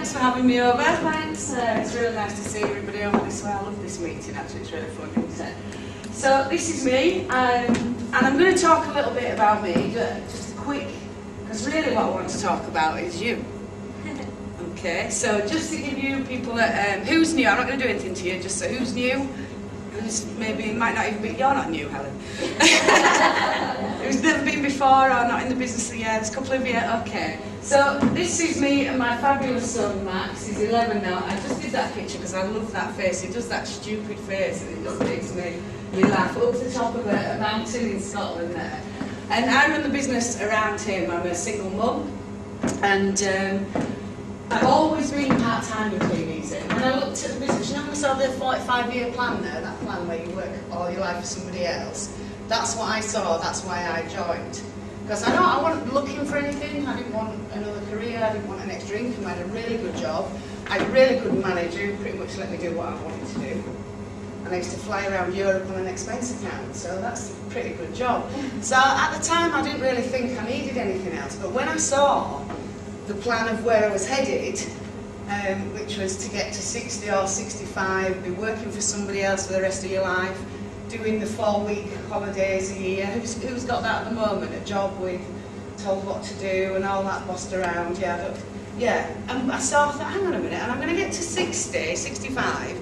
thanks for having me over. Thanks. It's really nice to see everybody over this way. I love this meeting, actually. It's really fun, isn't it? So this is me, and I'm going to talk a little bit about me, just a quick, because really what I want to talk about is you. Okay, so just to give you people, who's new, I'm not going to do anything to you, just so who's new, who's maybe, might not even be, you're not new, Helen. Who's never been before or not in the business, yeah, there's a couple of you, okay. So this is me and my fabulous son Max, he's 11 now. I just did that picture because I love that face, he does that stupid face and it just makes me laugh up the top of a mountain in Scotland there. And I run the business around him, I'm a single mum, and I've always been part-time with easy. When I looked at the business, you know, we saw the 45-year plan there, that plan where you work all your life for somebody else. That's what I saw, that's why I joined. Because I wasn't looking for anything, I didn't want another career, I didn't want an extra income, I had a really good job. I had a really good manager who pretty much let me do what I wanted to do. And I used to fly around Europe on an expense account, so that's a pretty good job. So at the time I didn't really think I needed anything else, but when I saw the plan of where I was headed, which was to get to 60 or 65, be working for somebody else for the rest of your life, doing the 4-week holidays a year. Who's got that at the moment? A job with told what to do and all that bossed around, yeah. But yeah, and I thought, hang on a minute, and I'm going to get to 60, 65,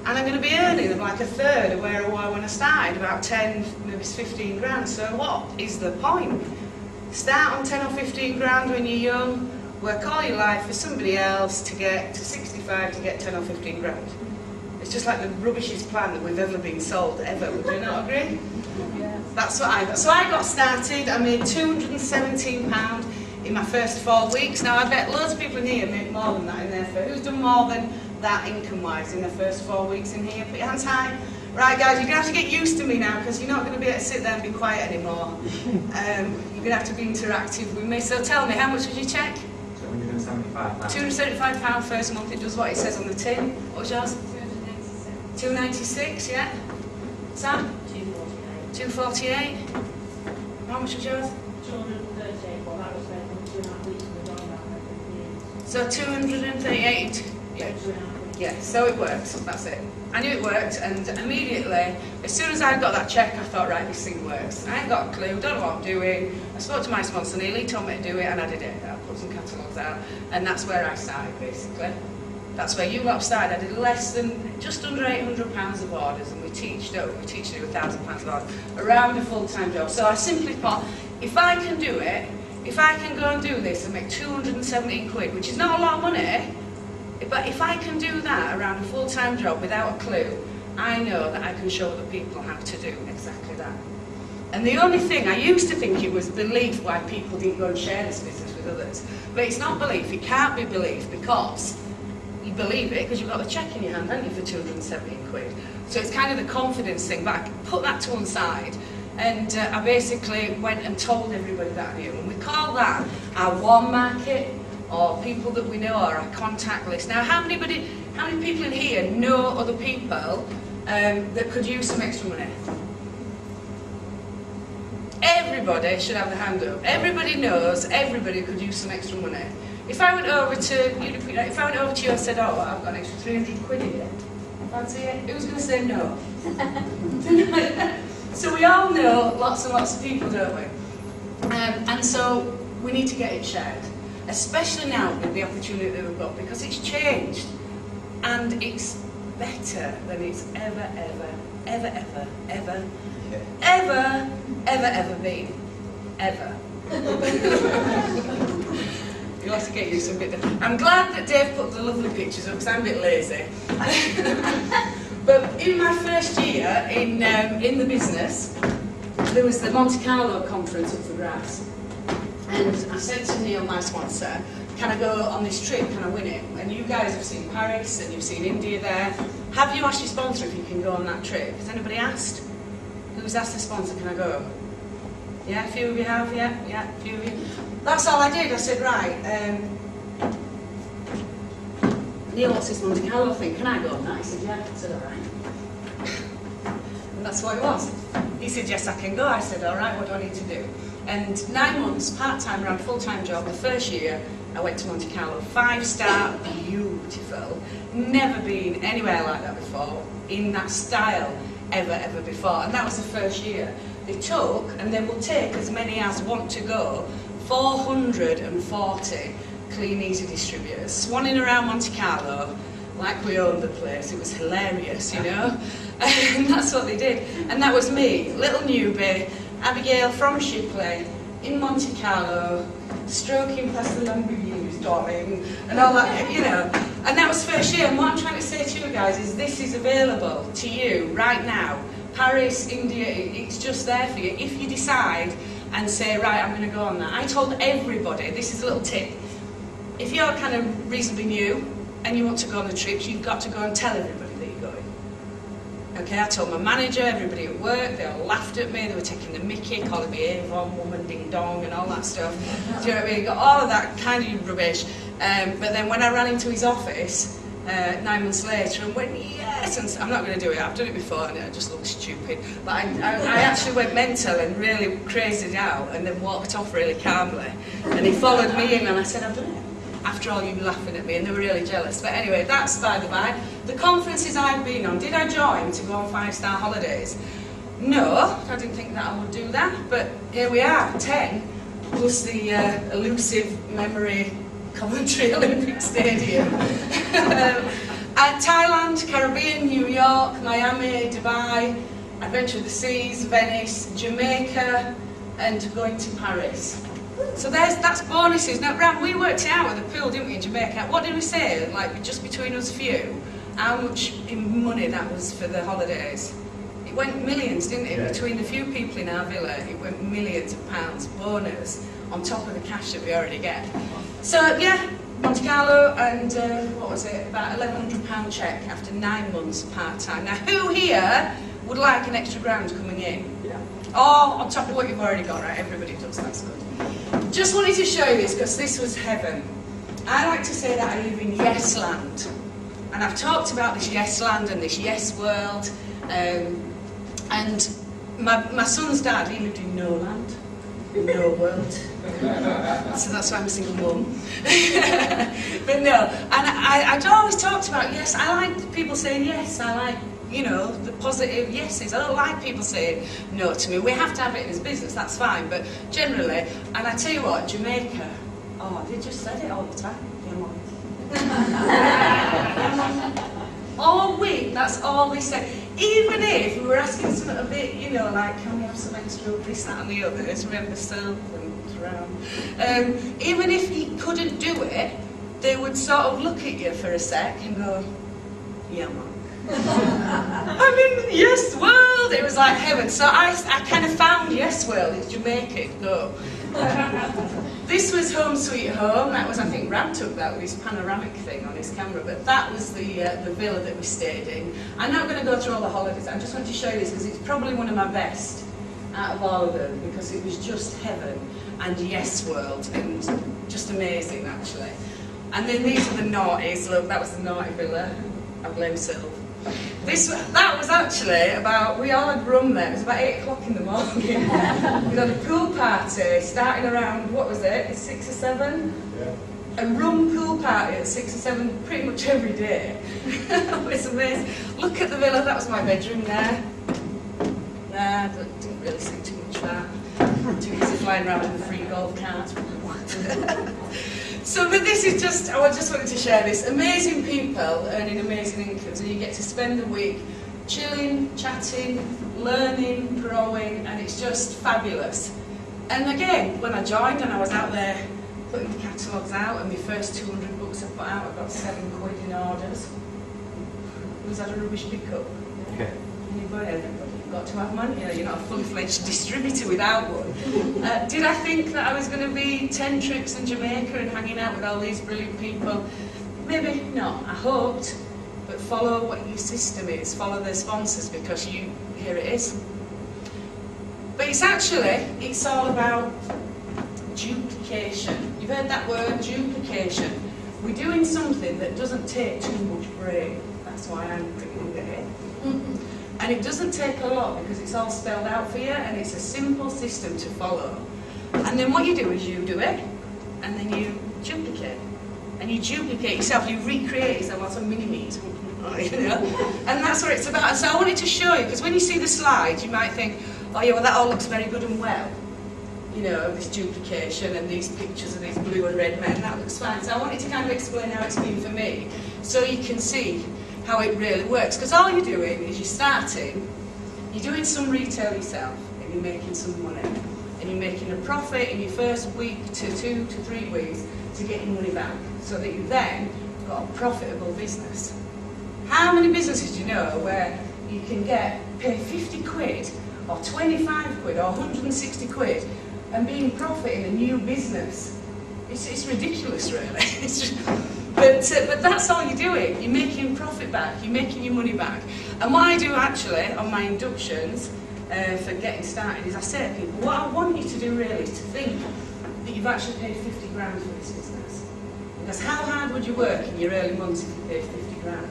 and I'm going to be earning like a third of where I was when I started, about 10, maybe 15 grand. So what is the point? Start on 10 or 15 grand when you're young, work all your life for somebody else to get to 65 to get 10 or 15 grand. It's just like the rubbishest plan that we've ever been sold, ever. Would you not agree? Yeah. That's what I got. So I got started, I made £217 in my first 4 weeks. Now I bet loads of people in here make more than that in their first. Who's done more than that income-wise in the first 4 weeks in here? Put your hands high. Right guys, you're going to have to get used to me now because you're not going to be able to sit there and be quiet anymore. You're going to have to be interactive with me. So tell me, how much was your cheque? £275. £275 first month. It does what it says on the tin. What was yours? 296, yeah. Sam? 248. How much was yours? 238, well that was spent on 2.5 weeks of the dog. So 238. Yeah. Yeah, so it works, that's it. I knew it worked, and immediately, as soon as I got that cheque, I thought, right, this thing works. I ain't got a clue, don't know what I'm doing. I spoke to my sponsor, Neil, he told me to do it, and I did it. I put some catalogues out, and that's where I started, basically. That's where you lot started. I did less than, just under £800 of orders, and we teach to do £1,000 of orders around a full-time job. So I simply thought, if I can do it, if I can go and do this and make 217 quid, which is not a lot of money, but if I can do that around a full-time job without a clue, I know that I can show other people how to do exactly that. And the only thing, I used to think it was belief why people didn't go and share this business with others. But it's not belief, it can't be belief because you believe it because you've got the cheque in your hand, haven't you, for 217 quid. So it's kind of the confidence thing, but I put that to one side and I basically went and told everybody that I knew. And we call that our warm market, or people that we know, or our contact list. Now, how many people in here know other people that could use some extra money? Everybody should have the hand up. Everybody knows everybody could use some extra money. If I went over to you, if I went over to you and said, "Oh, I've got an extra 300 quid here," fancy it? Who's going to say no? So we all know lots and lots of people, don't we? And so we need to get it shared. Especially now with the opportunity that we've got, because it's changed and it's better than it's ever been. Ever. You'll have to get used to a bit. I'm glad that Dave put the lovely pictures up because I'm a bit lazy. But in my first year in the business, there was the Monte Carlo conference up for grabs. And I said to Neil, my sponsor, can I go on this trip, can I win it? And you guys have seen Paris and you've seen India there. Have you asked your sponsor if you can go on that trip? Has anybody asked? Who's asked the sponsor, can I go? Yeah, a few of you have, yeah, a few of you. That's all I did, I said, right, Neil, what's this Monte Carlo thing? Can I go on that? He said, yeah. I said, all right. And That's what it was. He said, yes, I can go. I said, all right, what do I need to do? And 9 months, part-time, ran a full-time job. The first year, I went to Monte Carlo, 5-star, beautiful. Never been anywhere like that before, in that style, ever before. And that was the first year. They took, and they will take as many as want to go, 440 clean easy distributors, swanning around Monte Carlo like we owned the place. It was hilarious, you know. And that's what they did. And that was me, little newbie, Abigail from Shipley, in Monte Carlo, stroking past the Lamborghinis, darling, and all that, you know. And that was first year. And what I'm trying to say to you guys is this is available to you right now. Paris, India, it's just there for you. If you decide and say, right, I'm going to go on that. I told everybody, this is a little tip, if you're kind of reasonably new and you want to go on the trips, you've got to go and tell everybody that you're going. Okay, I told my manager, everybody at work, they all laughed at me, they were taking the mickey, calling me Avon, woman, ding dong, and all that stuff. Do you know what I mean? Got all of that kind of rubbish. But then when I ran into his office 9 months later and went, yes, and I'm not going to do it, I've done it before and it just looks stupid. But I actually went mental and really crazied out and then walked off really calmly. And he followed me in and I said, I've done it. After all, you laughing at me, and they were really jealous. But anyway, that's by the by. The conferences I've been on, did I join to go on 5-star holidays? No, I didn't think that I would do that, but here we are, 10, plus the elusive memory Coventry Olympic Stadium. Thailand, Caribbean, New York, Miami, Dubai, Adventure of the Seas, Venice, Jamaica, and going to Paris. So that's bonuses. Now, Ram, we worked it out with the pool, didn't we, in Jamaica? What did we say, like, just between us few, how much in money that was for the holidays? It went millions, didn't it? Yeah. Between the few people in our villa, it went millions of pounds bonus on top of the cash that we already get. So, yeah, Monte Carlo and, what was it, about £1,100 cheque after 9 months part-time. Now, who here would like an extra grand coming in? Yeah. Or on top of what you've already got, right? Everybody does, that's good. Just wanted to show you this because this was heaven. I like to say that I live in Yes Land. And I've talked about this Yes Land and this Yes World. And my son's dad, he lived in No Land, No World. So that's why I'm a single mum. But no, and I'd always talked about yes. I like people saying yes. I like, you know, the positive yeses. I don't like people saying no to me. We have to have it in this business, that's fine. But generally, and I tell you what, Jamaica, oh, they just said it all the time. All week, that's all they said. Even if we were asking something a bit, you know, like, can we have some extra of this, that and the other, remember self and around. Even if you couldn't do it, they would sort of look at you for a sec and go, yeah, man. I'm in Yes World. It was like heaven. So I kind of found Yes World. It's Jamaica. No. This was Home Sweet Home. That was, I think, Ram took that with his panoramic thing on his camera. But that was the villa that we stayed in. I'm not going to go through all the holidays. I just want to show you this because it's probably one of my best out of all of them because it was just heaven and Yes World and just amazing actually. And then these are the naughties. Look, that was the naughty villa. I blame Sylv. That was actually about, we all had rum there, it was about 8 o'clock in the morning. We had a pool party starting around, what was it, 6 or 7? Yeah. A rum pool party at 6 or 7 pretty much every day. It was amazing. Look at the villa, that was my bedroom there. Nah, didn't really see too much that. Too busy flying around in the free golf carts. So, but this is just, I just wanted to share this. Amazing people earning amazing incomes, and you get to spend the week chilling, chatting, learning, growing, and it's just fabulous. And again, when I joined and I was out there putting catalogues out, and my first 200 books I put out, I got £7 in orders. Was that a rubbish pickup? Okay. Everybody, you've got to have money. You're not a fully-fledged distributor without one. Did I think that I was going to be 10 trips in Jamaica and hanging out with all these brilliant people? Maybe not. I hoped. But follow what your system is. Follow the sponsors because here it is. But it's all about duplication. You've heard that word, duplication. We're doing something that doesn't take too much brain. That's why I'm bringing it in. And And it doesn't take a lot because it's all spelled out for you and it's a simple system to follow. And then what you do is you do it and then you duplicate. And you duplicate yourself, you recreate yourself like some mini-me's. You know? And that's what it's about. And so I wanted to show you, because when you see the slides, you might think, oh yeah, well that all looks very good and well. You know, this duplication and these pictures of these blue and red men, that looks fine. So I wanted to kind of explain how it's been for me, so you can see how it really works. Because all you're doing is you're starting, you're doing some retail yourself, and you're making some money. And you're making a profit in your first week to 2 to 3 weeks to get your money back, so that you then got a profitable business. How many businesses do you know where you can pay 50 quid or 25 quid or 160 quid and be in profit in a new business? It's ridiculous, really. But that's all you're doing. You're making profit back, you're making your money back. And what I do actually on my inductions for getting started is I say to people, what I want you to do really is to think that you've actually paid 50 grand for this business. Because how hard would you work in your early months if you paid 50 grand?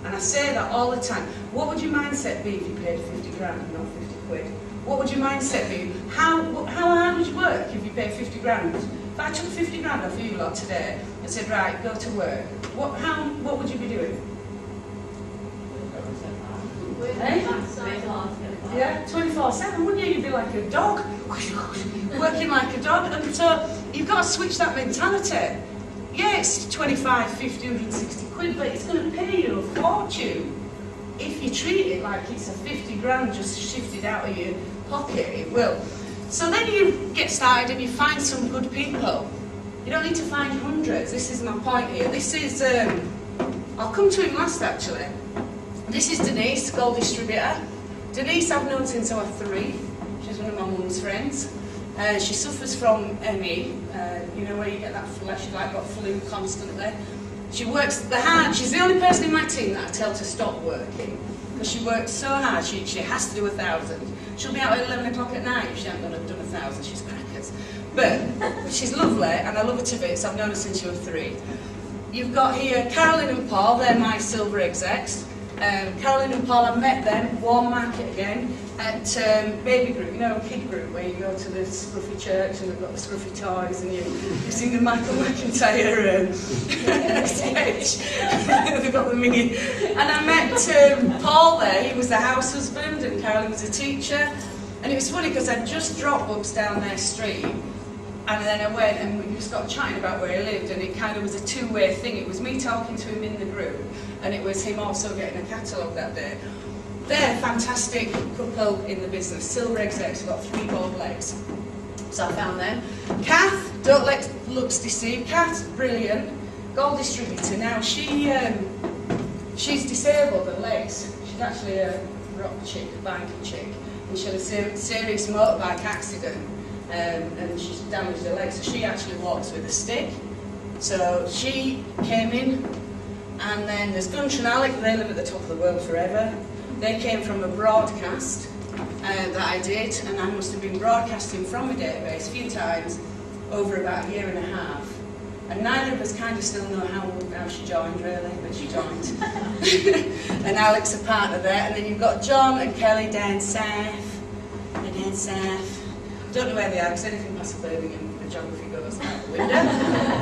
And I say that all the time. What would your mindset be if you paid 50 grand and not 50 quid? What would your mindset be? How hard would you work if you paid 50 grand? If I took 50 grand off you lot today and said, right, go to work, what would you be doing? Eh? Yeah, 24/7, wouldn't you? You'd be like a dog, working like a dog. And so you've got to switch that mentality. Yeah, it's 25, 50, 160 quid, but it's going to pay you a fortune if you treat it like it's a 50 grand just shifted out of your pocket. It will. So then you get started and you find some good people. You don't need to find hundreds. This is my point here. This is, I'll come to him last actually. This is Denise, Gold Distributor. Denise I've known since I was 3. She's one of my mum's friends. She suffers from ME, you know, where you get that flesh, you like got flu constantly. She works the hard. She's the only person in my team that I tell to stop working, because she works so hard. She has to do 1,000. She'll be out at 11 o'clock at night if she hasn't done 1,000. She's crackers. But she's lovely, and I love her to bits. I've known her since she was 3. You've got here Carolyn and Paul. They're my silver execs. Carolyn and Paul, I met them, Warm Market again, at baby group, you know, kid group, where you go to the scruffy church and they've got the scruffy toys and you've seen the Michael McIntyre sketch. They've got the mini. And I met Paul there. He was the house husband and Carolyn was a teacher. And it was funny because I'd just dropped Bubs down their street. And then I went and we just got chatting about where he lived, and it kind of was a two-way thing. It was me talking to him in the group, and it was him also getting a catalogue that day. They're a fantastic couple in the business. Silver execs, got 3 gold legs. So I found them. Kath, don't let looks deceive. Kath's brilliant. Gold distributor. Now she's disabled at legs. She's actually a rock chick, a biker chick. And she had a serious motorbike accident. And she's damaged her leg, so she actually walks with a stick. So she came in, and then there's Gunter and Alec, they live at the top of the world forever. They came from a broadcast that I did, and I must have been broadcasting from a database a few times over about a year and a half. And neither of us kind of still know how she joined really, but she joined. And Alec's a partner there, and then you've got John and Kelly down south. They're down south. Don't know where they are, because anything past Birmingham, the geography goes out the window.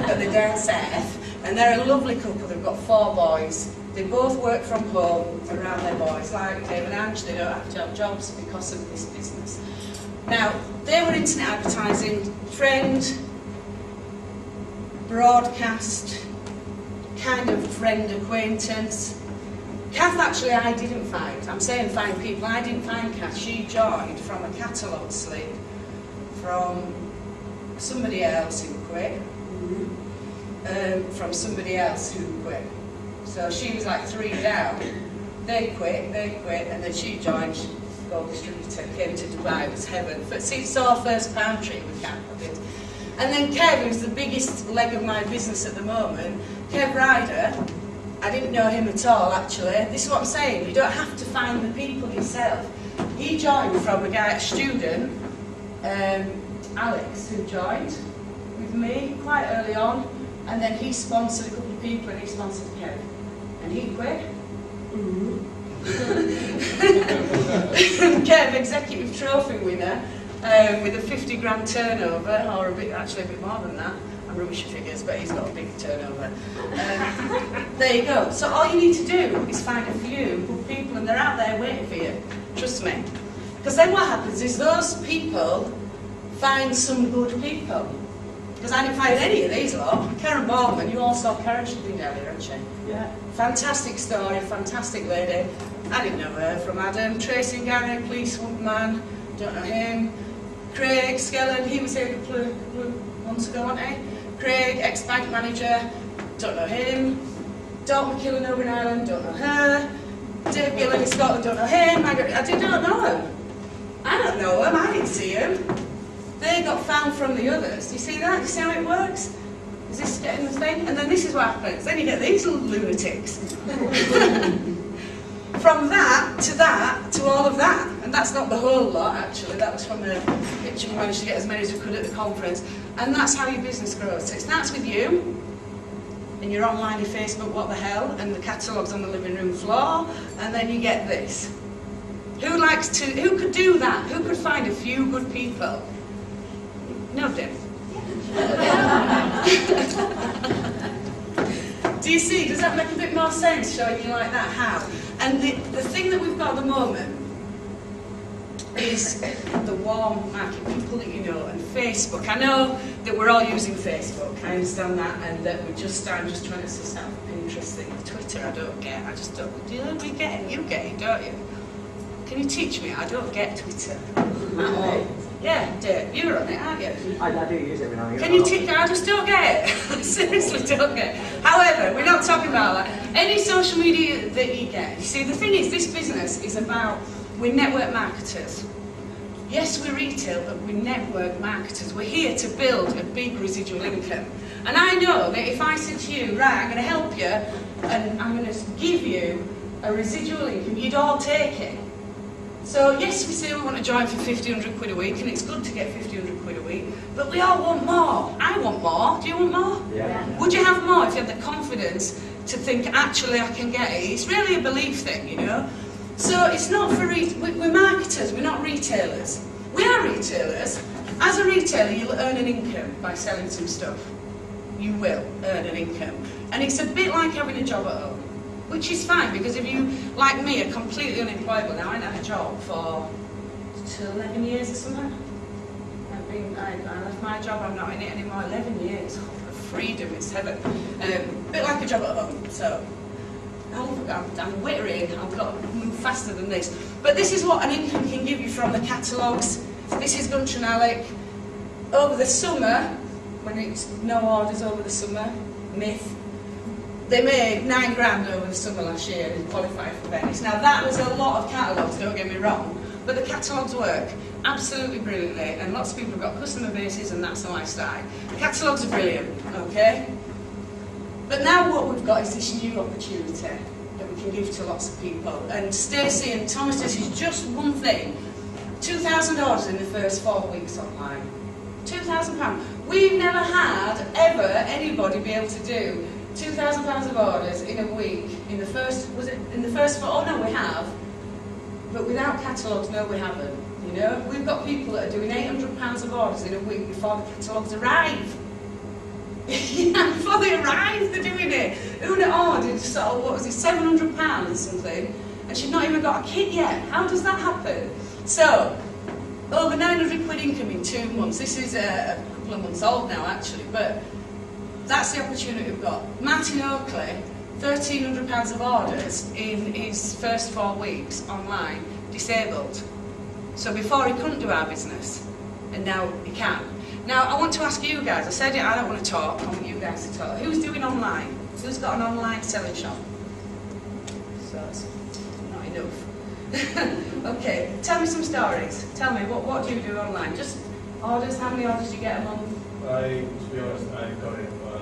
But they're down south, and they're a lovely couple. They've got 4 boys. They both work from home around their boys. Like Dave and Ange, they don't have to have jobs because of this business. Now, they were internet advertising, friend, broadcast, kind of friend acquaintance. Kath actually I didn't find. I'm saying find people. I didn't find Kath. She joined from a catalogue slip from somebody else who quit. From somebody else who quit. So she was like 3 down. They quit, and then she joined Gold Distributor, came to Dubai. It was heaven. But see, saw first palm tree with Kath, I did. And then Kev, who's the biggest leg of my business at the moment, Kev Ryder, I didn't know him at all actually. This is what I'm saying, you don't have to find the people yourself. He joined from a guy, a student, Alex, who joined with me quite early on, and then he sponsored a couple of people and he sponsored Kev. And he quit. Kev, executive trophy winner, with a 50 grand turnover, or actually a bit more than that. I'm rubbish at figures, but he's got a big turnover. There you go. So all you need to do is find a few good people, and they're out there waiting for you. Trust me. Because then what happens is those people find some good people. Because I didn't find any of these lot. Karen Baldwin, you all saw Karen, she's been down here, hasn't she? Yeah. Fantastic story, fantastic lady. I didn't know her from Adam. Tracy Gary, policeman, don't know him. Craig Skellen, he was here a couple of months ago, wasn't he? Craig, ex-bank manager, don't know him. Dawn McKillen over in Ireland, don't know her. Dave Gillen in Scotland, don't know him. I don't know him. I don't know him, I didn't see him. They got found from the others. Do you see that? Do you see how it works? Is this getting the thing? And then this is what happens. Then you get these little lunatics. From that to all of that. And that's not the whole lot, actually. That was from a picture we managed to get as many as we could at the conference. And that's how your business grows. So it starts with you, and your online, your Facebook, what the hell, and the catalogues on the living room floor, and then you get this. Who could do that? Who could find a few good people? Nobody. Do you see? Does that make a bit more sense, showing you like that how? And the thing that we've got at the moment is the warm market, people that you know, and Facebook. I know that we're all using Facebook, I understand that, and that I'm just trying to suss out Pinterest thing. Twitter I don't get, I just don't. Do you get it? You get it, don't you? Can you teach me? I don't get Twitter at all. Yeah, Dave, you're on it, aren't you? I do use it every now and again. Can you teach? I just don't get it. I seriously don't get it. However, we're not talking about that. Any social media that you get. You see, the thing is, this business is about, we're network marketers. Yes, we're retail, but we're network marketers. We're here to build a big residual income. And I know that if I said to you, right, I'm going to help you, and I'm going to give you a residual income, you'd all take it. So yes, we say we want to join for 1,500 quid a week, and it's good to get 1,500 quid a week, but we all want more. I want more. Do you want more? Yeah. Would you have more if you had the confidence to think, actually, I can get it? It's really a belief thing, you know? So it's not for, we're marketers, we're not retailers. We are retailers. As a retailer, you'll earn an income by selling some stuff. You will earn an income. And it's a bit like having a job at home. Which is fine, because if you, like me, are completely unemployable now, I ain't had a job for 11 years or something. I left my job, I'm not in it anymore, 11 years. Oh, freedom, it's heaven. A bit like a job at home, so I'm wittering, I've got to move faster than this. But this is what an income can give you from the catalogues. This is Gunter and Alec. Over the summer, when it's no orders over the summer, myth. They made 9 grand over the summer last year and qualified for Venice. Now that was a lot of catalogues, don't get me wrong, but the catalogues work absolutely brilliantly, and lots of people have got customer bases, and that's how I started. The catalogues are brilliant, okay? But now what we've got is this new opportunity that we can give to lots of people. And Stacey and Thomas, this is just one thing. 2,000 orders in the first 4 weeks online. £2,000. We've never had, ever, anybody be able to do £2,000 of orders in a week, in the first, oh no we have, but without catalogues, no we haven't, you know. We've got people that are doing £800 of orders in a week before the catalogues arrive. Yeah, before they arrive, they're doing it. Una ordered sort of, what was it, £700 or something, and she'd not even got a kit yet. How does that happen? So, over 900 quid income in 2 months. This is a couple of months old now actually, but that's the opportunity we've got. Martin Oakley, £1,300 of orders in his first 4 weeks online, disabled. So before he couldn't do our business, and now he can. Now I want to ask you guys, I said it, I don't want to talk, I want you guys to talk. Who's doing online? Who's got an online selling shop? So it's not enough. Okay, tell me some stories. Tell me, what do you do online? Just orders, how many orders do you get a month? To be honest, I got it, but I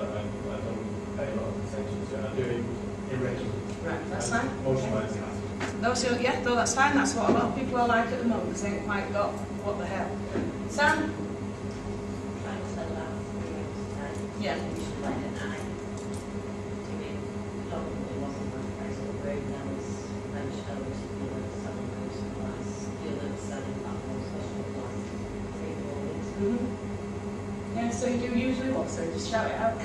don't pay a lot of attention to it. I do it irregularly. Right, that's fine. Most of mine is hassle. No, so yeah, no, that's fine. That's what a lot of people are like at the moment, because they ain't quite got what the hell. Sam? Trying to sell that 3 weeks today. Yeah. You should like it now. To me, probably wasn't my place of room. That was when showed so you do usually what? So just shout it out.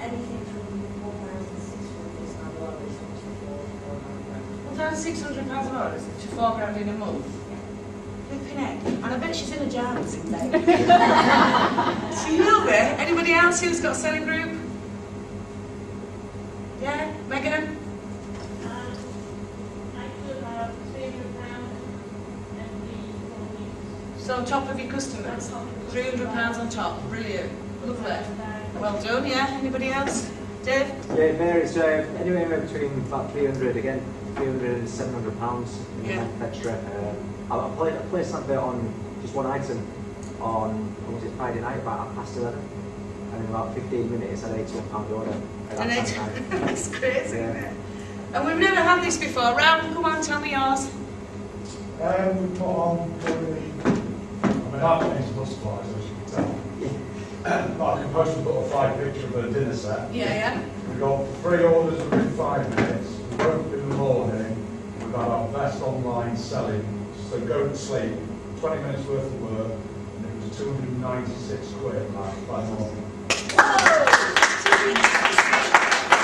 Anything from 4,600 is my lowest, up to 4,000. £1,600 an hour to £4,000 in a month. Flipping heck. And I bet she's in a jar in bed. She will be. Anybody else who's got a selling group? Yeah? Megan? I could have £300 every 4 weeks. So on top of your customers? £300 on top. Brilliant. Lovely. Well done, yeah? Anybody else? Dave? Yeah, it varies anywhere between about 300 again, 300 and 700 pounds Yeah. extra. I placed an advert on just one item on Friday night about 11:30, and in about 15 minutes I had £81 order. And that's crazy, Yeah. isn't it? And we've never had this before. Round, come on, tell me yours. We put on that is bus flies, as you can tell. But I can post a butterfly picture of a dinner set. Yeah. We got 3 orders within 5 minutes. We woke up in the morning. We've had our best online selling. So go to sleep. 20 minutes worth of work, and it was 296 quid by morning.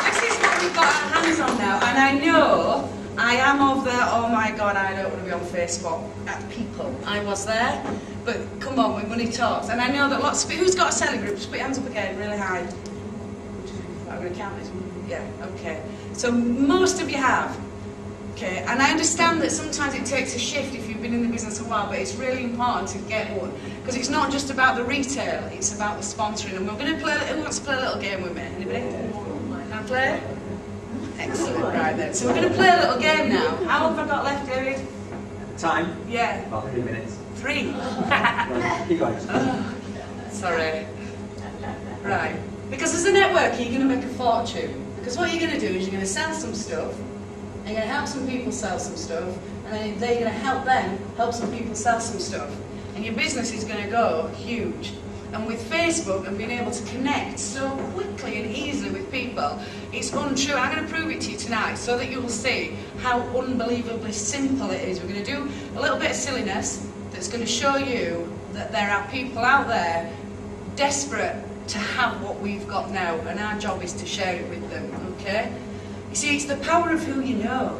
This is what we've got our hands on now, and I know I am of the, oh my God, I don't want to be on Facebook at people. I was there, but come on, when money talks. And I know that lots of people, who's got a selling group? Just put your hands up again, really high. I'm going to count this. Yeah, okay. So most of you have. Okay, and I understand that sometimes it takes a shift if you've been in the business a while, but it's really important to get one, because it's not just about the retail, it's about the sponsoring. And we're going to play, who wants to play a little game with me? Anybody? Can I play? Excellent, right then. So we're going to play a little game now. How have I got left, David? Time? Yeah. About 3 minutes. 3. Right, keep going. Sorry. Right. Because as a networker, you're going to make a fortune. Because what you're going to do is you're going to sell some stuff, and you're going to help some people sell some stuff, and then they're going to help them help some people sell some stuff. And your business is going to go huge. And with Facebook and being able to connect so quickly and easily with people, it's untrue. I'm going to prove it to you tonight so that you will see how unbelievably simple it is. We're going to do a little bit of silliness that's going to show you that there are people out there desperate to have what we've got now, and our job is to share it with them, okay? You see, it's the power of who you know.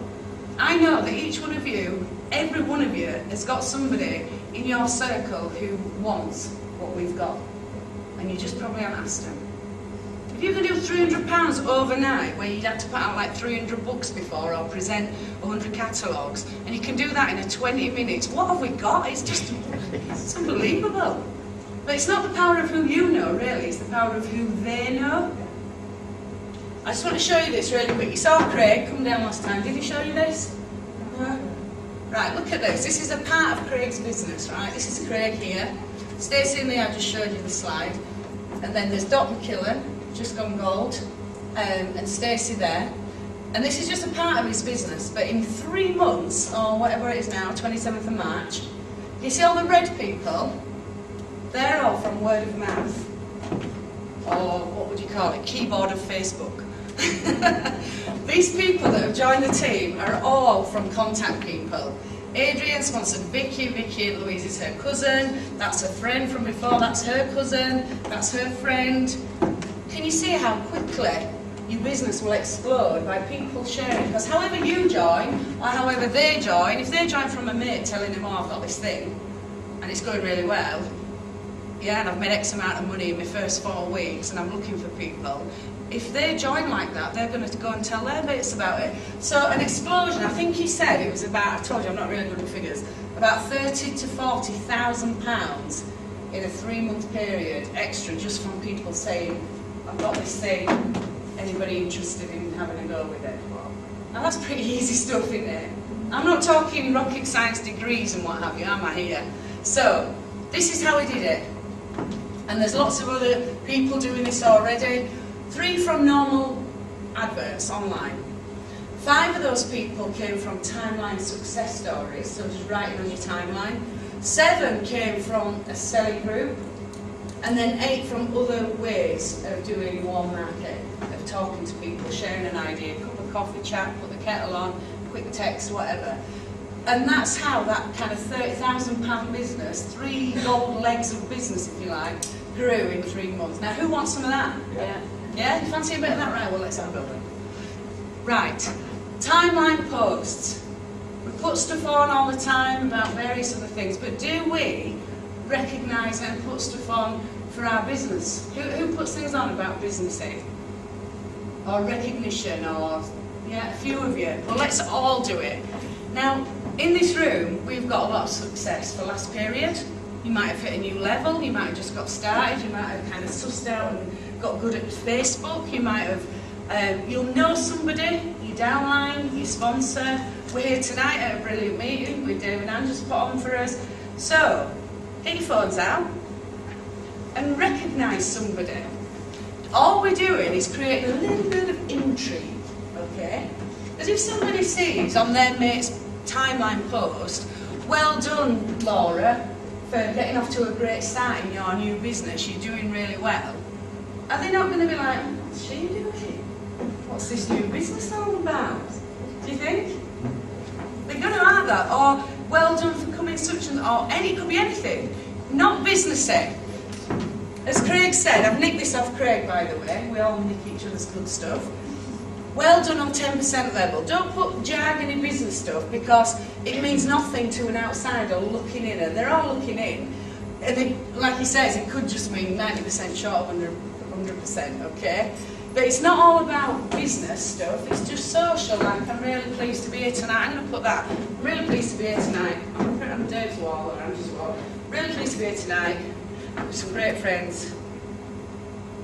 I know that each one of you, every one of you, has got somebody in your circle who wants what we've got, and you just probably haven't asked them. If you could do £300 overnight, where you'd have to put out like 300 books before or present 100 catalogues, and you can do that in a 20 minutes, what have we got? It's just, it's unbelievable. But it's not the power of who you know, really, it's the power of who they know. I just want to show you this really quick. You saw Craig come down last time. Did he show you this? No? Right, look at this. This is a part of Craig's business, right? This is Craig here. Stacey and me, I just showed you the slide. And then there's Dot McKillen, just gone gold, and Stacey there. And this is just a part of his business. But in 3 months, or whatever it is now, 27th of March, you see all the red people? They're all from word of mouth. Or what would you call it? Keyboard of Facebook. These people that have joined the team are all from contact people. Adrian sponsored Vicky, Vicky and Louise is her cousin, that's a friend from before, that's her cousin, that's her friend. Can you see how quickly your business will explode by people sharing? Because however you join, or however they join, if they join from a mate telling them, oh, I've got this thing, and it's going really well, yeah, and I've made X amount of money in my first 4 weeks, and I'm looking for people, if they join like that, they're going to go and tell their mates about it. So an explosion, I think he said it was about, I told you I'm not really good with figures, about 30 to 40,000 pounds in a 3-month period extra just from people saying, I've got this thing, anybody interested in having a go with it? And that's pretty easy stuff, isn't it? I'm not talking rocket science degrees and what have you, am I here? So, this is how we did it. And there's lots of other people doing this already. 3 from normal adverts online. 5 of those people came from timeline success stories, so just writing on your timeline. 7 came from a selling group, and then 8 from other ways of doing warm market, of talking to people, sharing an idea, cup of coffee chat, put the kettle on, quick text, whatever. And that's how that kind of £30,000 business, 3 gold legs of business, if you like, grew in 3 months. Now, who wants some of that? Yeah. Yeah? You fancy a bit of that? Right, well, let's have a go then. Right. Timeline posts. We put stuff on all the time about various other things, but do we recognise and put stuff on for our business? Who puts things on about businessing? Or recognition, or, yeah, a few of you. Well, let's all do it. Now, in this room, we've got a lot of success for last period. You might have hit a new level, you might have just got started, you might have kind of sussed out and got good at Facebook, you might have, you'll know somebody, your downline, your sponsor. We're here tonight at a brilliant meeting with Dave and Anne just put on for us. So, get your phones out and recognise somebody. All we're doing is creating a little bit of intrigue, okay? As if somebody sees on their mate's timeline post, well done, Laura, for getting off to a great start in your new business, you're doing really well. Are they not going to be like, what's she doing? What's this new business all about? Do you think? They're going to have that. Or, well done for coming such and, or any, it could be anything. Not businessy. As Craig said, I've nicked this off Craig, by the way, we all nick each other's good stuff. Well done on 10% level. Don't put jargony business stuff because it means nothing to an outsider looking in, and they're all looking in. And it, like he says, it could just mean 90% short of 100%, okay? But it's not all about business stuff, it's just social, like I'm really pleased to be here tonight. I'm going to put that. I'm really pleased to be here tonight. I'm going to put it on Dave's wall or Andrew's wall. Really pleased to be here tonight with some great friends,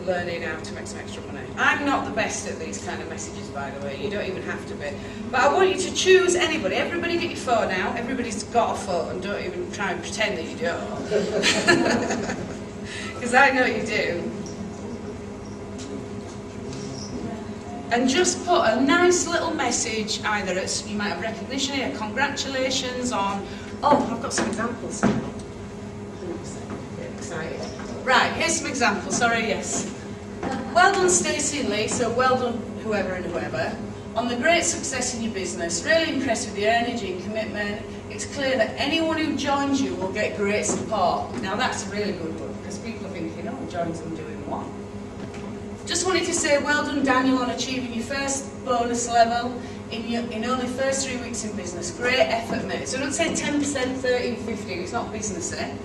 learning how to make some extra money. I'm not the best at these kind of messages, by the way, you don't even have to be. But I want you to choose anybody. Everybody get your phone out, everybody's got a phone, don't even try and pretend that you don't. Because I know you do. And just put a nice little message, either it's, you might have recognition here, congratulations on, oh, I've got some examples. Get excited. Right, here's some examples, sorry, yes. Well done Stacey and Lee, so well done whoever and whoever, on the great success in your business. Really impressed with your energy and commitment. It's clear that anyone who joins you will get great support. Now that's a really good one, because people are thinking, oh, joins them doing what? Just wanted to say well done Daniel on achieving your first bonus level in only first 3 weeks in business. Great effort mate. So don't say 10%, 13, 15, it's not businessy.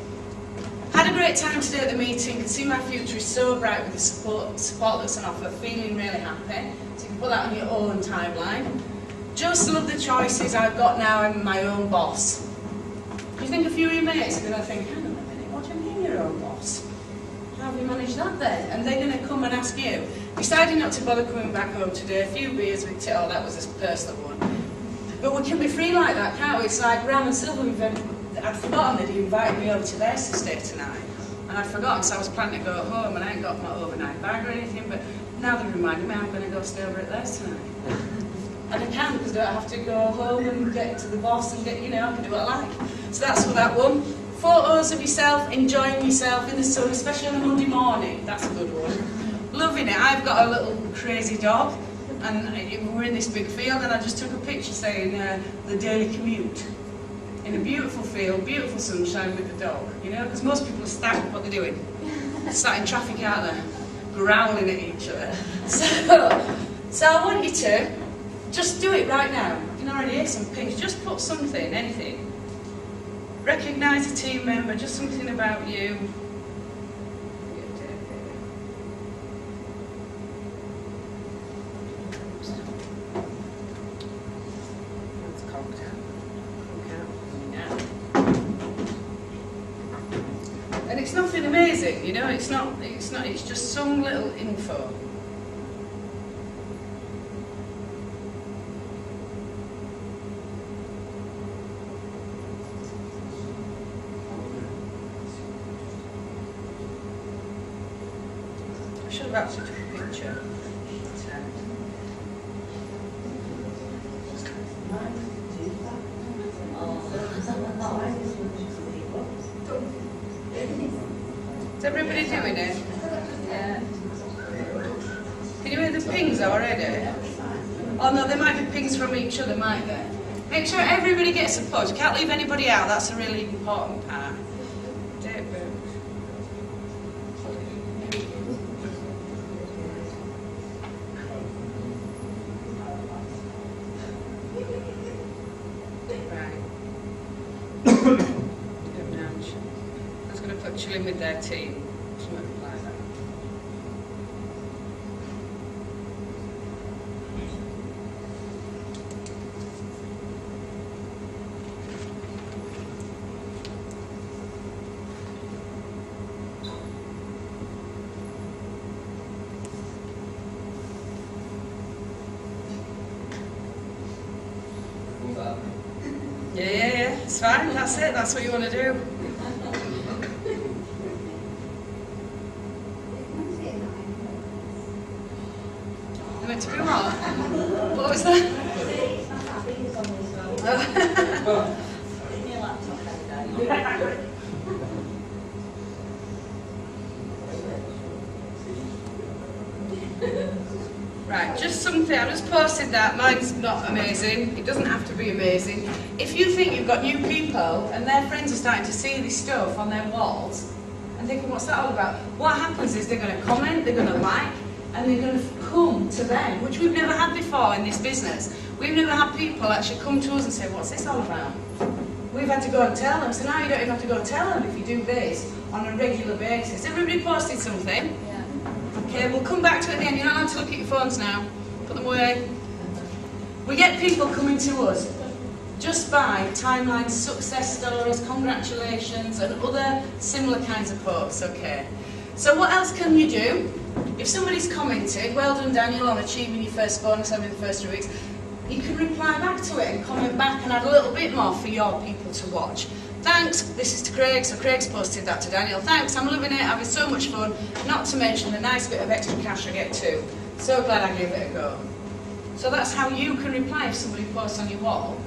Had a great time today at the meeting, can see my future is so bright with the support that's on offer, feeling really happy. So you can put that on your own timeline. Just love the choices I've got now, I'm my own boss. Do you think a few of your mates are going to think, hang on a minute, what do you mean your own boss? How have you managed that then? And they're going to come and ask you. Decided not to bother coming back home today, a few beers with Tit, oh that was a personal one. But we can be free like that, can't we? It's like Ram and Silver, I'd forgotten that he invited me over to their estate tonight. And I'd forgotten, so I was planning to go home and I ain't got my overnight bag or anything, but now they reminded me I'm going to go stay over at theirs tonight. And I can, because I don't have to go home and get to the boss and get, you know, I can do what I like. So that's for that one. Photos of yourself, enjoying yourself in the sun, especially on a Monday morning. That's a good one. Loving it. I've got a little crazy dog, and we're in this big field, and I just took a picture saying the daily commute. In a beautiful field, beautiful sunshine with the dog, you know, because most people are sat what they're doing. Sat in traffic out there, growling at each other. So I want you to just do it right now. You can already hear some pings. Just put something, anything. Recognise a team member, just something about you. And it's nothing amazing, you know, it's just some little info. I should have actually took a picture. Is everybody doing it? Yeah. Can you hear the pings already? Oh no, there might be pings from each other, might there? Make sure everybody gets a post. You can't leave anybody out, that's a really important part. Date book. I was going to put chilling with their team. Something like that. Yeah, it's fine, that's it, that's what you want to do. You meant to be what? What was that? Right, just something, I just posted that, mine's not amazing, it doesn't have to be amazing. If you think you've got new people and their friends are starting to see this stuff on their walls and thinking, what's that all about? What happens is they're going to comment, they're going to like, and they're going to come to them, which we've never had before in this business. We've never had people actually come to us and say, what's this all about? We've had to go and tell them, so now you don't even have to go and tell them if you do this on a regular basis. Everybody posted something. Okay, we'll come back to it at the end. You're not allowed to look at your phones now. Put them away. We get people coming to us just by timelines, success stories, congratulations, and other similar kinds of posts, okay? So what else can you do? If somebody's commented, well done Daniel on achieving your first bonus over the first 3 weeks, you can reply back to it and comment back and add a little bit more for your people to watch. Thanks, this is to Craig, so Craig's posted that to Daniel. Thanks, I'm loving it, having so much fun, not to mention the nice bit of extra cash I get too. So glad I gave it a go. So that's how you can reply if somebody posts on your wall.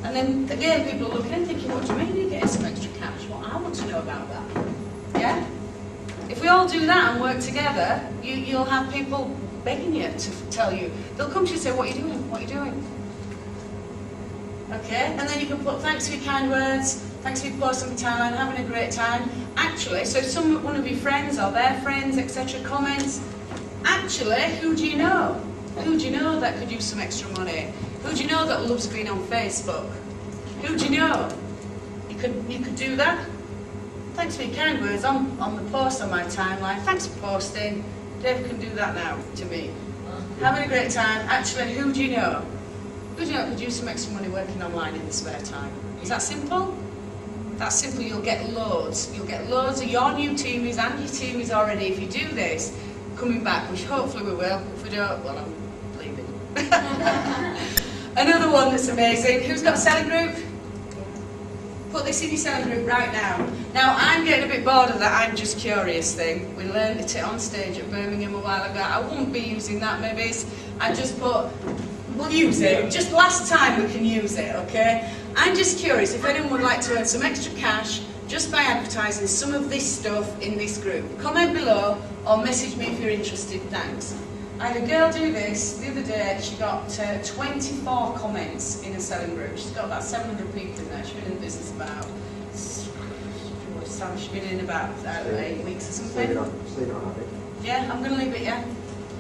And then again, people are looking and thinking, what do you mean you're getting some extra cash? Well, I want to know about that. Yeah? If we all do that and work together, you'll have people begging you to tell you. They'll come to you and say, what are you doing? What are you doing? Okay, and then you can put thanks for your kind words, thanks for your post on the timeline, having a great time. Actually, so if one of your friends or their friends, etc. comments, actually, who do you know? Who do you know that could use some extra money? Who do you know that loves being on Facebook? Who do you know? You could do that. Thanks for your kind words on the post on my timeline. Thanks for posting. Dave can do that now to me. Having a great time. Actually, who do you know? Who do you know could use some extra money working online in the spare time? Is that simple? That's simple. You'll get loads. You'll get loads of your new teamies and your teamies already if you do this coming back, which hopefully we will. If we don't, well, I'm leaving. Another one that's amazing. Who's got a selling group? Put this in your selling group right now. Now, I'm getting a bit bored of that I'm just curious thing. We learned it on stage at Birmingham a while ago. I won't be using that maybe. I just put, we'll use it. Just last time we can use it, okay? I'm just curious if anyone would like to earn some extra cash just by advertising some of this stuff in this group. Comment below or message me if you're interested. Thanks. I had a girl do this the other day. She got 24 comments in a selling group. She's got about 700 people in there. She's been in the business about, she's been in about 8 weeks or something. Leave it on habit. Yeah, I'm going to leave it, yeah.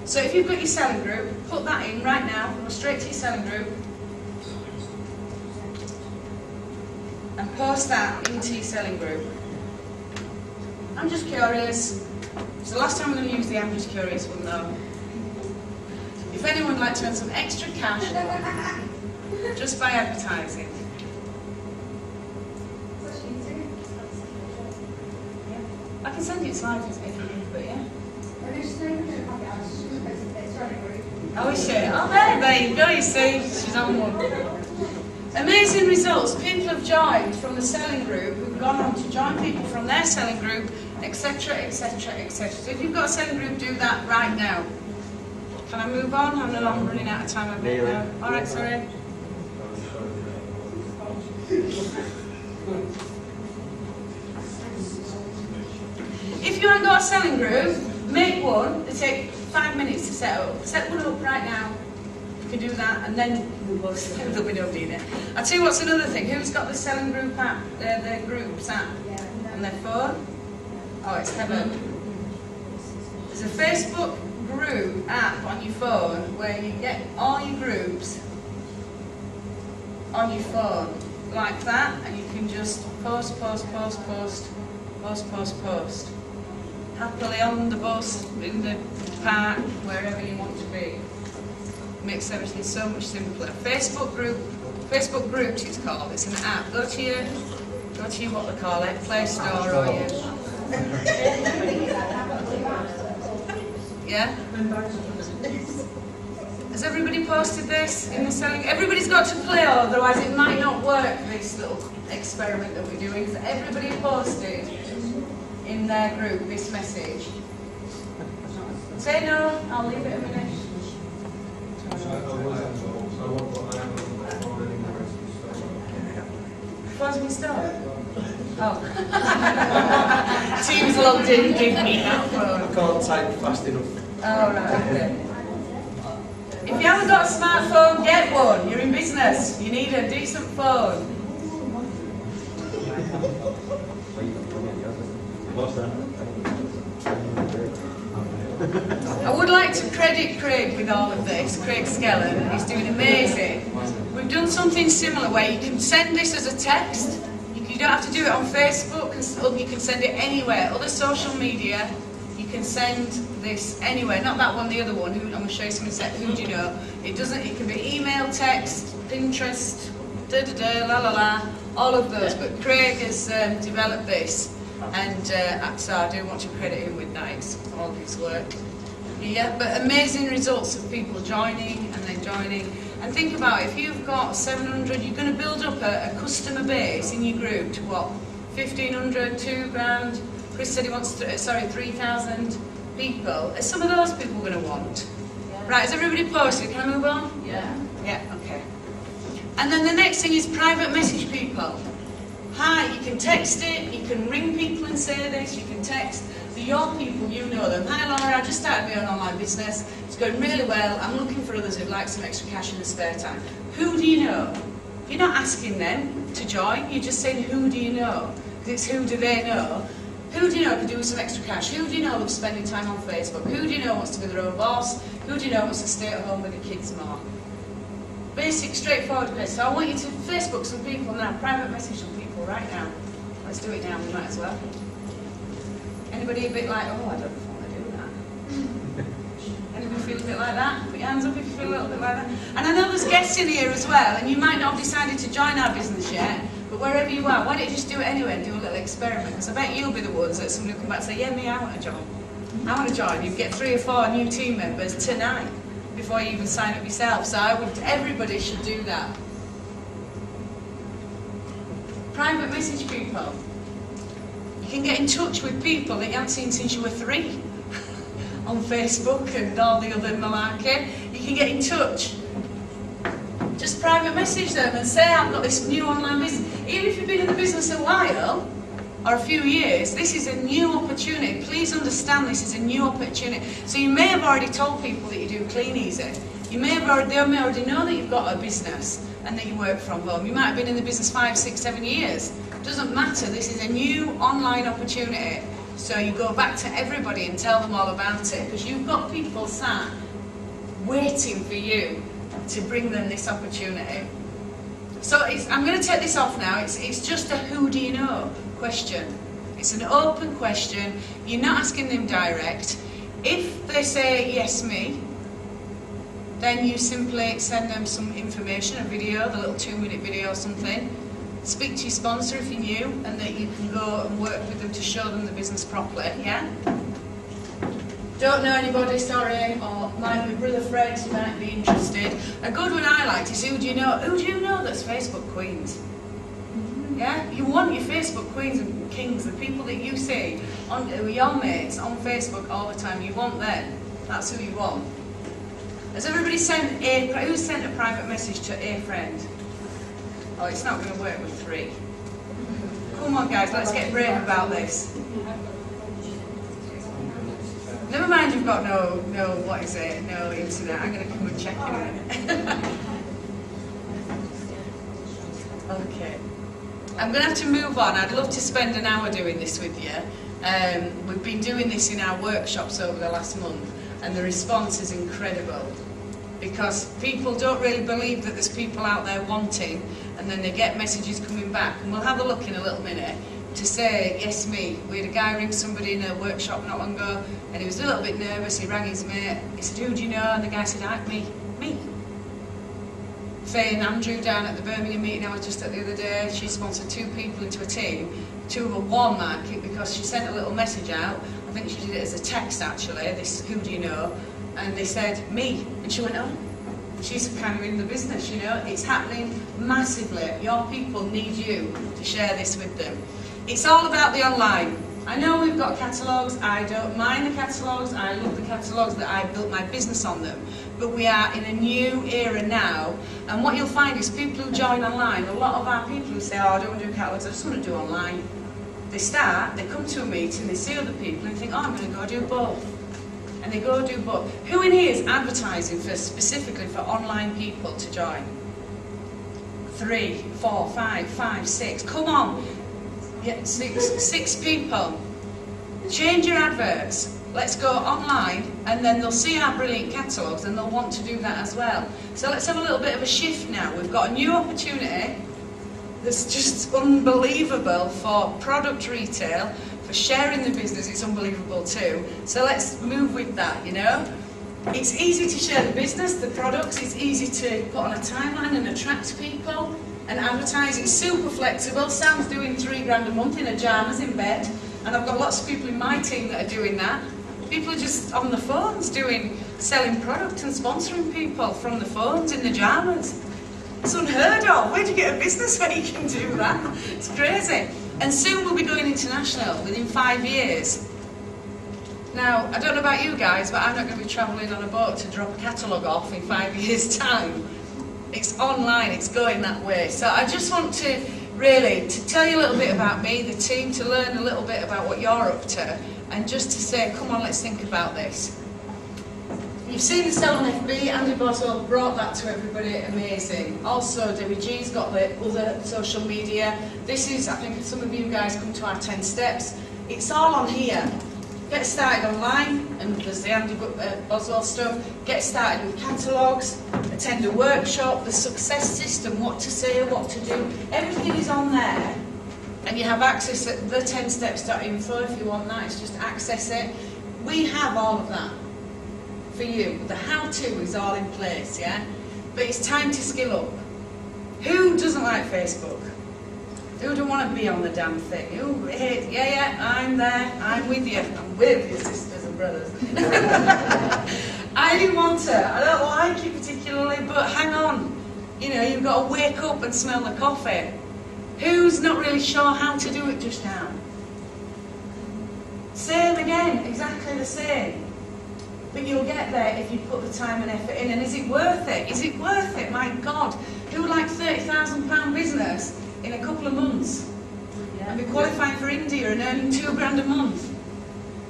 So if you've got your selling group, put that in right now. Go straight to your selling group. And post that into your selling group. I'm just curious. It's the last time I'm going to use the I'm just curious one though. If anyone would like to earn some extra cash just by advertising. Yeah. I can send you slides if you need, but yeah. Oh, is she? Oh, there you go, you see. She's on one. Amazing results. People have joined from the selling group who've gone on to join people from their selling group, etc., etc., etc. So if you've got a selling group, do that right now. Can I move on? I know I'm running out of time a bit now. Alright, sorry. If you haven't got a selling group, make one. They take 5 minutes to set up. Set one up right now. can do that, and then there'll be nobody in it. I'll tell you what's another thing. Who's got the selling group app, the groups app on their phone? Oh, it's heaven. There's a Facebook group app on your phone where you get all your groups on your phone like that, and you can just post happily on the bus, in the park, wherever you want to be. Makes everything so much simpler. Facebook groups it's called. It's an app. Go to your what they call it, Play Store or your yeah. Has everybody posted this in the selling? Everybody's got to play, otherwise it might not work, this little experiment that we're doing. So everybody posted in their group this message. Say no, I'll leave it a minute. Before we start? Oh. Teams logged in, give me that phone. I can't type fast enough. Oh, right, okay. If you haven't got a smartphone, get one. You're in business. You need a decent phone. I would like to credit Craig with all of this. Craig Skellen is doing amazing. We've done something similar where you can send this as a text. You don't have to do it on Facebook. You can send it anywhere. Other social media, you can send this anywhere. Not that one, the other one. I'm going to show you something. Who do you know? It doesn't. It can be email, text, Pinterest, la la la, all of those. But Craig has developed this, and so I do want to credit him with that. It's all his work. Yeah, but amazing results of people joining and then joining. And think about it, if you've got 700, you're going to build up a customer base in your group to what? 1,500, 2 grand. Chris said he wants 3,000 people. Are some of those people going to want? Yeah. Right, has everybody posted? Can I move on? Yeah. Yeah, okay. And then the next thing is private message people. Hi, you can text it, you can ring people and say this, you can text. So your people, you know them. Hi Laura, I just started my own online business. It's going really well. I'm looking for others who'd like some extra cash in the spare time. Who do you know? You're not asking them to join, you're just saying who do you know? Because it's who do they know? Who do you know can do with some extra cash? Who do you know loves spending time on Facebook? Who do you know wants to be their own boss? Who do you know wants to stay at home with the kids more? Basic, straightforward bits. So I want you to Facebook some people now, private message some people right now. Let's do it now, we might as well. Anybody a bit like, oh, I don't know if I want to do that. Anybody feel a bit like that? Put your hands up if you feel a little bit like that. And I know there's guests in here as well, and you might not have decided to join our business yet, but wherever you are, why don't you just do it anyway and do a little experiment? Because I bet you'll be the ones that somebody will come back and say, yeah, me, I want to join. I want to join. You get 3 or 4 new team members tonight before you even sign up yourself. So everybody should do that. Private message people. You can get in touch with people that you haven't seen since you were 3 on Facebook and all the other malarkey. You can get in touch. Just private message them and say, I've got this new online business. Even if you've been in the business a while, or a few years, this is a new opportunity. Please understand this is a new opportunity. So you may have already told people that you do Clean Easy. They may already know that you've got a business and that you work from home. You might have been in the business 5, 6, 7 years. It doesn't matter, this is a new online opportunity. So you go back to everybody and tell them all about it, because you've got people sat waiting for you to bring them this opportunity. So I'm going to take this off now. It's just a who do you know question. It's an open question. You're not asking them direct. If they say yes me, then you simply send them some information, a video, the little 2-minute video or something. Speak to your sponsor if you're new, and that you can go and work with them to show them the business properly, yeah? Don't know anybody, sorry, or might be brother friends who might be interested. A good one I liked is who do you know? Who do you know that's Facebook queens? Yeah? You want your Facebook queens and kings, the people that you see, your mates on Facebook all the time, you want them. That's who you want. Has everybody sent who sent a private message to a friend? Oh, it's not going to work with 3. Come on guys, let's get brave about this. Never mind you've got no, what is it, no internet. I'm going to come and check in a minute. Okay. I'm going to have to move on. I'd love to spend an hour doing this with you. We've been doing this in our workshops over the last month, and the response is incredible. Because people don't really believe that there's people out there wanting, and then they get messages coming back. And we'll have a look in a little minute to say, yes, me. We had a guy ring somebody in a workshop not long ago, and he was a little bit nervous. He rang his mate. He said, who do you know? And the guy said, me. Faye and Andrew down at the Birmingham meeting I was just at the other day, she sponsored 2 people into a team. 2 of them won market because she sent a little message out. I think she did it as a text actually, this who do you know? And they said, me. And she went, oh, she's kind of in the business, you know. It's happening massively. Your people need you to share this with them. It's all about the online. I know we've got catalogues, I don't mind the catalogues, I love the catalogues that I built my business on them. But we are in a new era now, and what you'll find is people who join online, a lot of our people who say, oh, I don't want to do catalogues, I just want to do online. They start, they come to a meeting, they see other people and think, oh, I'm going to go do both. And they go do both. Who in here is advertising for specifically for online people to join? 3, 4, 5, 6, come on. Yeah, 6 people. Change your adverts. Let's go online, and then they'll see our brilliant catalogues and they'll want to do that as well. So let's have a little bit of a shift now. We've got a new opportunity that's just unbelievable for product retail, for sharing the business. It's unbelievable too. So let's move with that, you know. It's easy to share the business, the products. It's easy to put on a timeline and attract people and advertise. It's super flexible. Sam's doing £3 a month in a pyjamas in bed, and I've got lots of people in my team that are doing that. People are just on the phones selling product and sponsoring people from the phones in the pyjamas. It's unheard of. Where do you get a business where you can do that? It's crazy. And soon we'll be going international within 5 years. Now, I don't know about you guys, but I'm not going to be travelling on a boat to drop a catalogue off in 5 years' time. It's online, it's going that way. So I just want to really tell you a little bit about me, the team, to learn a little bit about what you're up to, and just to say, come on, let's think about this. You've seen the Sell on FB, Andy Boswell brought that to everybody, amazing. Also, Debbie G's got the other social media. This is, I think some of you guys come to our 10 steps. It's all on here. Get started online, and there's the Andy Boswell stuff. Get started with catalogues, attend a workshop, the success system, what to say, what to do. Everything is on there, and you have access at the10steps.info if you want that. It's just access it. We have all of that for you. The how-to is all in place, yeah? But it's time to skill up. Who doesn't like Facebook? Who don't want to be on the damn thing? Who hates? Yeah, I'm there. I'm with you. I'm with your sisters and brothers. I do want to. I don't like it particularly, but hang on. You know, you've got to wake up and smell the coffee. Who's not really sure how to do it just now? Same again, exactly the same. But you'll get there if you put the time and effort in. And is it worth it? Is it worth it? My God. Who would like £30,000 business in a couple of months? And be qualifying for India and earning £2,000 a month?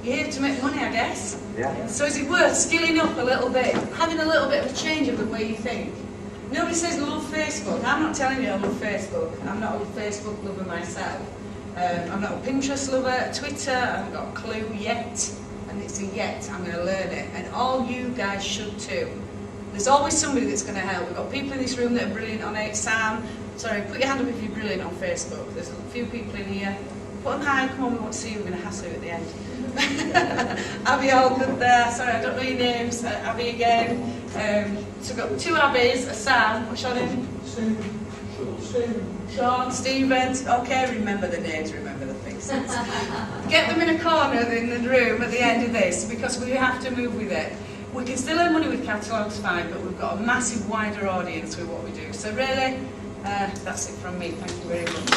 You're here to make money, I guess. Yeah. So is it worth skilling up a little bit? Having a little bit of a change of the way you think? Nobody says love Facebook. I'm not telling you I love Facebook. I'm not a Facebook lover myself. I'm not a Pinterest lover, Twitter, I haven't got a clue yet. And it's a yet, I'm going to learn it. And all you guys should too. There's always somebody that's going to help. We've got people in this room that are brilliant on it. Sam, sorry, put your hand up if you're brilliant on Facebook. There's a few people in here. Put them high, come on, we want to see you. We're going to hassle you at the end. Abigail, good there. Sorry, I don't know your names. Abby again. So we've got 2 Abbies, a Sam. What's your name? Stephen. Sean, Stevens. Okay, remember the names, remember the faces. Get them in a corner in the room at the end of this, because we have to move with it. We can still earn money with catalogues, fine, but we've got a massive wider audience with what we do. So really, that's it from me. Thank you very much.